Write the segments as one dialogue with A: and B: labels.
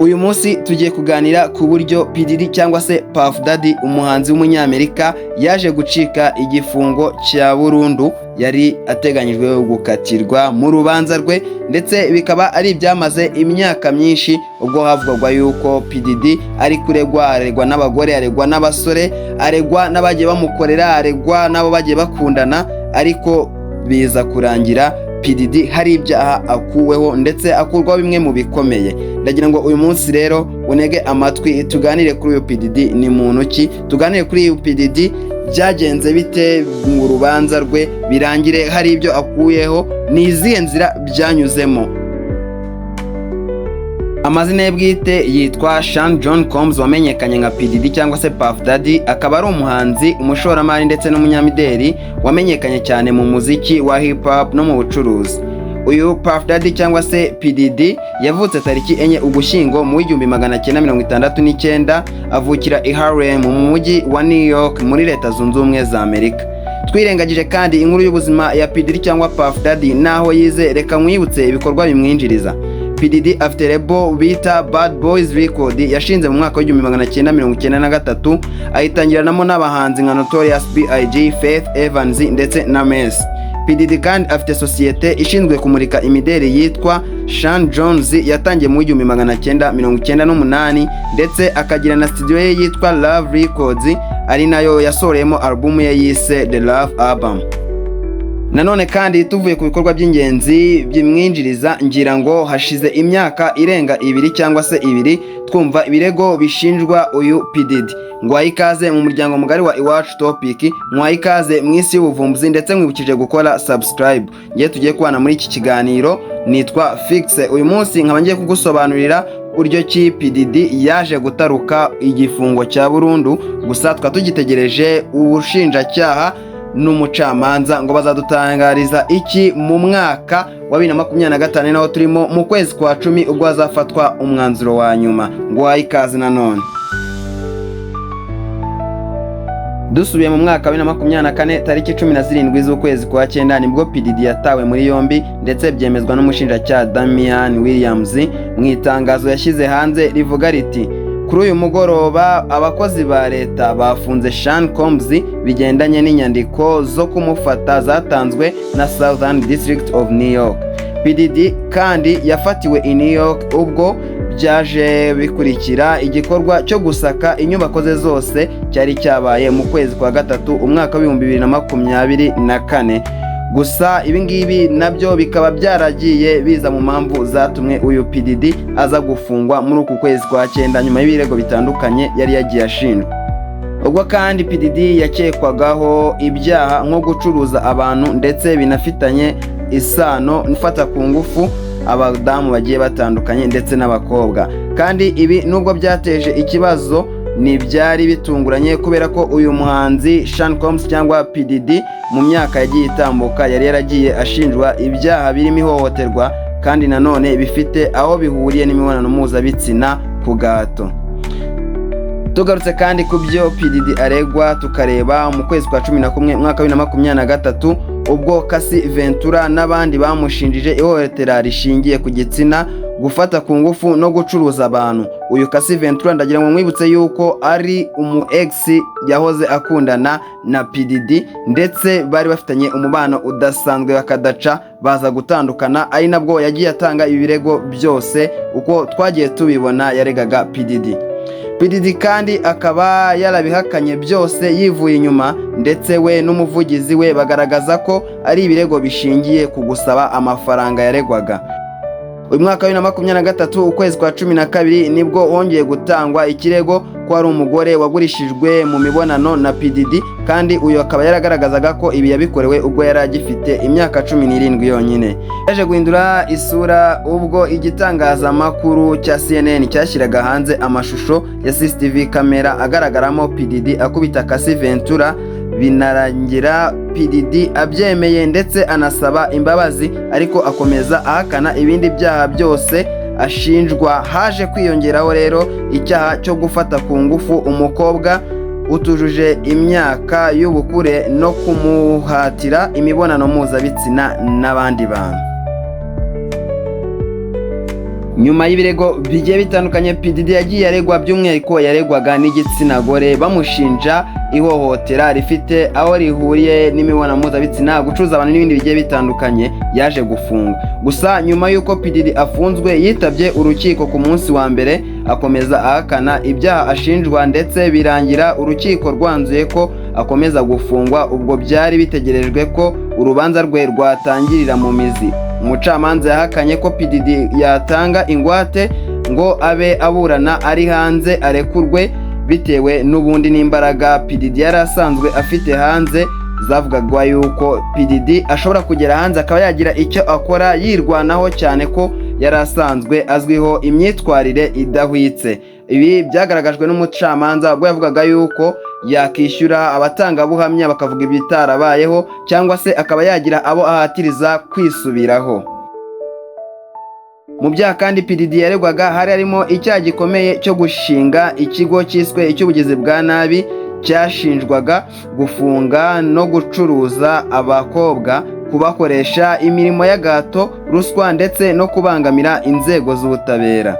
A: Uyu munsi tugiye kuganira ku buryo P Diddy cyangwa se Puff Daddy umuhanzi w'umunyamerika yaje gucika igifungo cya burundu yari ateganyijwe gukatirwa mu rubanza rwe, ndetse bikaba ari ibyamaze imyaka myinshi ubwo havugwa yuko P Diddy ari aregwa n'abagore, aregwa n'abasore, aregwa n'abagiye bamukorera, aregwa n'abo bagiye bakundana, ariko biza kurangira P Diddy hari ibyaha akuweho ndetse akurwaho bimwe mu bikomeye. Ndagira ngo uyu munsi rero unege amatwi tuganire kuri uyu P Diddy ni muntu ki, tuganire kuri uyu P Diddy byagenze bite mu rubanza rwe, birangire hari ibyo akuyeho, ni izihe nzira byanyuzemo. Amazina ye bwite yitwa Sean John Combs, wamenyekanye nka P Diddy cyangwa se Puff Daddy. Akaba ari umuhanzi, umushoramari ndetse n'umunyamideli wamenyekanye cyane mu muziki wa hip hop no mu bucuruzi. Uyu Puff Daddy cyangwa se P Diddy yavutse tariki 4 Ugushyingo mu 1969, avukira i Harlem mu mujyi wa New York muri Leta Zunze Ubumwe za Amerika. Twirengagije kandi inkuru y'ubuzima ya P Diddy cyangwa Puff Daddy naho yize, reka mwibutse ibikorwa bimwinjiriza. P Diddy afite label bita Bad Boys Record yashinze mu mwaka wa 1993, ayitangiranamo n'abahanzi nka Notorious B.I.G, Faith Evans ndetse na Mess. P Diddy kandi afite sosiyete ishinzwe kumurika imideli yitwa Sean Jones, yatangiye mu 1998, ndetse akagira na studio ye yitwa Love Records, ari nayo yasoreyemo album ye yise The Love Album. Nanone kandi tuvuye ku bikorwa by'ingenzi byimwinjiriza, ngira ngo hashize imyaka irenga 2 cyangwa se 2 twumva ibirego bishinjwa uyu P Diddy. Ngwaye ikaze mu muryango mugari wa Iwacu Topic, ngwaye ikaze mu isi y'ubuvumbuzi, ndetse mwibukije gukora subscribe. Ngiye tugiye kubana muri iki kiganiro, nitwa Fix. Uyu munsi nkaba ngiye kugusobanurira buryo ki P Diddy yaje gutaruka igifungo cya burundu, gusa twatugitegereje ubushinjacyaha n'umucamanza ngo bazadutangariza iki mu mwaka wa 2025 naho turimo mu kwezi kwa 10 ubwo azafatwa umwanzuro wa nyuma. Ngwaye ikaze nanone. Dusubiye mu mwaka wa 2024 tariki 17 z'ukwezi kwa 9 nibwo P Diddy yatawe muri yombi, ndetse byemezwa n'umushinjacyaha Damian Williams mu itangazo yashyize hanze rivuga riti: kuri uyu mugoroba abakozi ba leta bafunze Sean Combs bigendanye n'inyandiko zo kumufata zatanzwe na Southern District of New York. P Diddy kandi yafatiwe i New York ubwo byaje bikurikira igikorwa cyo gusaka inyubako ze zose cyari cyabaye mu kwezi kwa 3 umwaka wa 2024. Gusa ibingibi nabyo bikaba byaragiye biza mu mpamvu zatumwe uyu P Diddy aza gufungwa muri uku kwezi kwa 9 nyuma y'ibirego bitandukanye yari yagiye ashinjwa. Ubwo kandi P Diddy yakekwagaho ibyaha nko gucuruza abantu, ndetse binafitanye isano n'ufata ku ngufu abadamu bagiye batandukanye ndetse n'abakobwa. Kandi ibi nubwo byateje ikibazo ntibyari bitunguranye, kubera ko uyu muhanzi Sean Combs cyangwa P Diddy mu myaka yagiye itambuka yari yaragiye ashinjwa ibyaha birimo ihohoterwa, kandi nanone bifite aho bihuriye n'imibonano mpuzabitsina ku gahato. Tugarutse kandi ku byo P Diddy aregwa, tukareba mu kwezi kwa 11 mwaka wa 2023 ubwo Cassie Ventura n'abandi bamushinjije ihohotera rishingiye ku gitsina, gufata ku ngufu no gucuruza abantu. Uyu Cassie Ventura ndagira ngo mwibutse yuko ari umu ex yahoze akundana na P Diddy, ndetse bari bafitanye umubano udasanzwe bakadaca baza gutandukana, ari nabwo yagiye atanga ibirego byose uko twagiye tubibona yaregaga P Diddy. P Diddy kandi akaba yarabihakanye byose yivuye inyuma, ndetse we n'umuvugizi we bagaragaza ko ari ibirego bishingiye ku gusaba amafaranga yaregwaga. Uyu mwaka wa 2023 ukwezi kwa 12 nibwo wongeye gutangwa ikirego ko ari umugore wagurishijwe mu mibonano na P Diddy, kandi uyu akaba yaragaragazaga ko ibi yabikorewe ubwo yari agifite imyaka 17 yonyine. Yaje guhindura isura ubwo igitangazamakuru cya CNN cyashyiraga hanze amashusho ya CCTV kamera agaragaramo P Diddy akubita Cassie Ventura, binarangira P Diddy abyemeye ndetse anasaba imbabazi, ariko akomeza ahakana ibindi byaha byose ashinjwa. Haje kwiyongeraho rero icyaha cyo gufata ku ngufu umukobwa utujuje imyaka y'ubukure no kumuhatira imibonano mpuzabitsina n'abandi bantu. Nyuma y'ibirego bigiye bitandukanye P Diddy yagiye aregwa, by'umwihariko yaregwaga n'igitsina gore bamushinja ihohotera rifite aho rihuriye n'imibonano mpuzabitsina, gucuruza abantu n'ibindi bigiye bitandukanye, yaje gufungwa. Gusa nyuma y'uko P Diddy afunzwe yitabye urukiko ku munsi wa mbere, akomeza ahakana ibyaha ashinjwa ndetse birangira urukiko rwanzuye ko akomeza gufungwa. Ubwo byari bitegerejwe ko urubanza rwe rwatangirira mu mizi. Umucamanza yahakanye ko P Diddy yatanga ingwate ngo abe aburana ari hanze arekurwe, bitewe n'ubundi n'imbaraga P Diddy yari asanzwe afite hanze zavugagwa yuko P Diddy ashobora kugera hanze akaba yagira icyo akora yirwanaho, cyane ko yari asanzwe azwiho imyitwarire idahwitse. Ibi byagaragajwe n'umucamanza ubwo yavugaga yuko yakishyura abatangabuhamya bakavuga ibitarabayeho, cyangwa se akaba yagira abo ahatiriza kwisubiraho. Mu byaha kandi P Diddy yaregwaga hari harimo icyaha gikomeye cyo gushinga ikigo cyiswe icy'ubugizi bwa nabi, cyashinjwaga gufunga no gucuruza abakobwa, kubakoresha imirimo y'agahato, ruswa ndetse no kubangamira inzego z'ubutabera.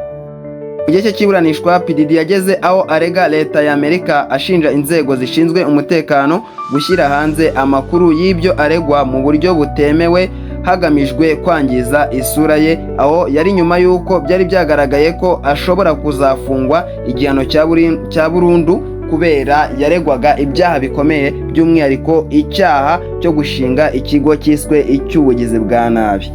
A: Mu gihe cye cy'iburanishwa P Diddy yageze aho arega leta ya Amerika ashinja inzego zishinzwe umutekano gushyira hanze amakuru y'ibyo aregwa mu buryo butemewe hagamijwe kwangiza isura ye, aho yari nyuma y'uko byari byagaragaye ko ashobora kuzafungwa igihano cya burundu kubera yaregwaga ibyaha bikomeye, by'umwihariko icyaha cyo gushinga ikigo cyiswe icy'ubugizi bwa nabi.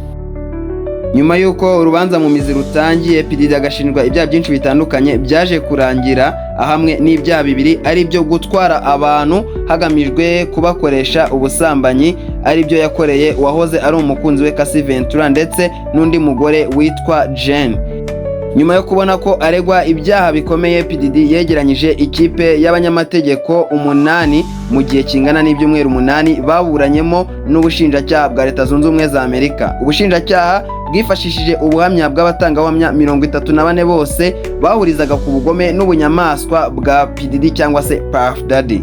A: Nyuma y'uko urubanza mu mizi rutangiye, P Diddy agashinjwa ibyaha byinshi bitandukanye, byaje kurangira ahamwe n'ibyaha bibiri, ari byo gutwara abantu hagamijwe kubakoresha ubusambanyi, ari byo yakoreye uwahoze ari umukunzi we Cassie Ventura ndetse n'undi mugore witwa Jane. Nyuma yo kubona ko aregwa ibyaha bikomeye, P Diddy yegeranyije ikipe y'abanyamategeko 8 mu gihe kingana n'ibyumweru 8 baburanyemo n'ubushinjacyaha bwa Leta Zunze Ubumwe za Amerika. Ubushinjacyaha bwifashishije ubuhamya bw'abatangabuhamya 34 bose bahurizaga ku bugome n'ubunyamaswa bwa P Diddy cyangwa se Puff Daddy.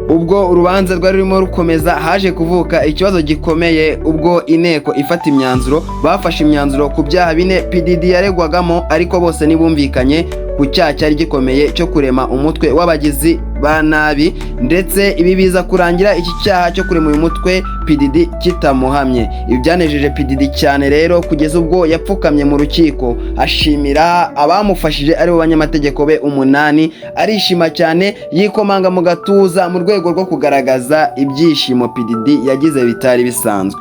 A: Ubwo urubanza rwari rurimo rukomeza, haje kuvuka ikibazo gikomeye ubwo inteko ifata imyanzuro bafashe imyanzuro ku byaha 4 P Diddy yaregwagamo, ariko bose nibumvikanye ku cyaha cyari gikomeye cyo kurema umutwe w'abagizi ba nabi, ndetse ibi biza kurangira iki cyaha cyo kurema uyu mutwe P Diddy kitamuhamye. Ibi byanejeje P Diddy cyane rero kugeza ubwo yapfukamye mu rukiko ashimira abamufashije ari bo banyamategeko be 8, arishima cyane yikomanga mu gatuza mu rwego rwo kugaragaza ibyishimo P Diddy yagize bitari bisanzwe.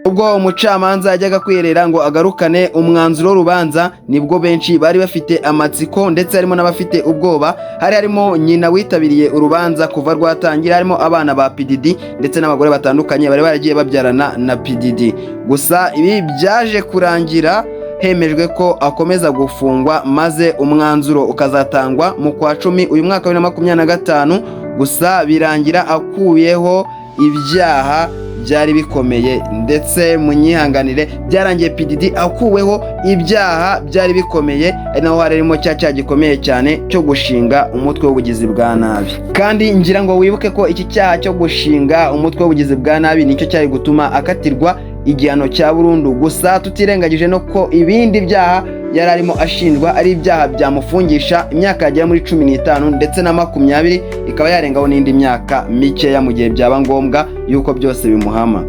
A: Ubwo umucamanza yajyaga kwirera ngo agarukane umwanzuro w'urubanza, nibwo benshi bari bafite amatsiko ndetse harimo n'abafite ubwoba. Harimo nyina witabiriye urubanza kuva rwatangira, harimo abana ba P Diddy ndetse n'abagore batandukanye bari baragiye babyarana na P Diddy. Gusa ibi byaje kurangira hemejwe ko akomeza gufungwa, maze umwanzuro ukazatangwa mu kwa 10 uyu mwaka wa 2025. Gusa birangira akuyeho ibyaha byari bikomeye, ndetse munyihanganire byarangiye P Diddy akuweho ibyaha byari bikomeye, ari naho harimo cyaha gikomeye cyane cyo gushinga umutwe w'ubugizi bwa nabi. Kandi ngira ngo wibuke ko iki cyaha cyo gushinga umutwe w'ubugizi bwa nabi nicyo cyari gutuma akatirwa igihano cya burundu. Gusa tutirengagije no ko ibindi byaha yari arimo ashinjwa ari ibyaha byamufungisha imyaka yagera muri 15 ndetse na 20, ikaba yarengaho n'indi myaka mikeya mu gihe byaba ngombwa yuko byose bimuhama.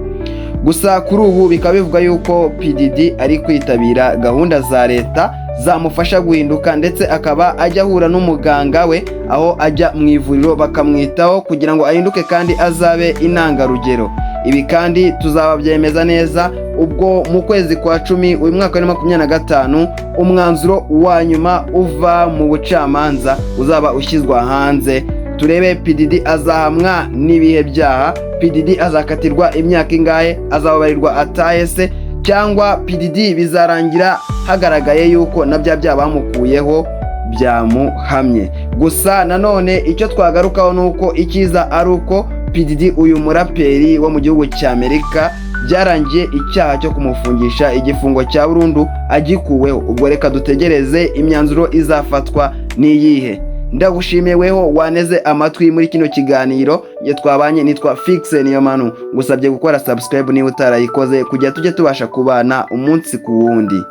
A: Gusa kuri ubu bikaba bivuga yuko P Diddy ari kwitabira gahunda za leta zamufasha guhinduka, ndetse akaba ajya ahura n'umuganga we, aho ajya mu ivuriro bakamwitaho kugira ngo ahinduke kandi azabe intangarugero. Ibi kandi tuzababyemeza neza ubwo mu kwezi kwa 10 uyu mwaka wa 2025 umwanzuro wa nyuma uva mu bucamanza uzaba ushyizwa hanze. Turebe P Diddy azahamwa n'ibihe byaha, P Diddy azakatirwa imyaka ingahe, azababarirwa atahese, cyangwa P Diddy bizarangira hagaragaye yuko na bya byaha bamukuyeho byamuhamye. Gusa nanone icyo twagarukaho nuko ikiza ari uko P Diddy uyu muraperi wo mu gihugu cya Amerika byarangiye icyaha cyo kumufungisha igifungo cya burundu agikuweho. Ubwo reka dutegereze imyanzuro izafatwa niyihe. Ndagushimiyeweho waneze amatwi muri kino kiganiro. Nge twabanye nitwa Fix niyo manu, ngusabye gukora subscribe niba utarayikoze kugira tujye tubasha kubana umunsi ku wundi.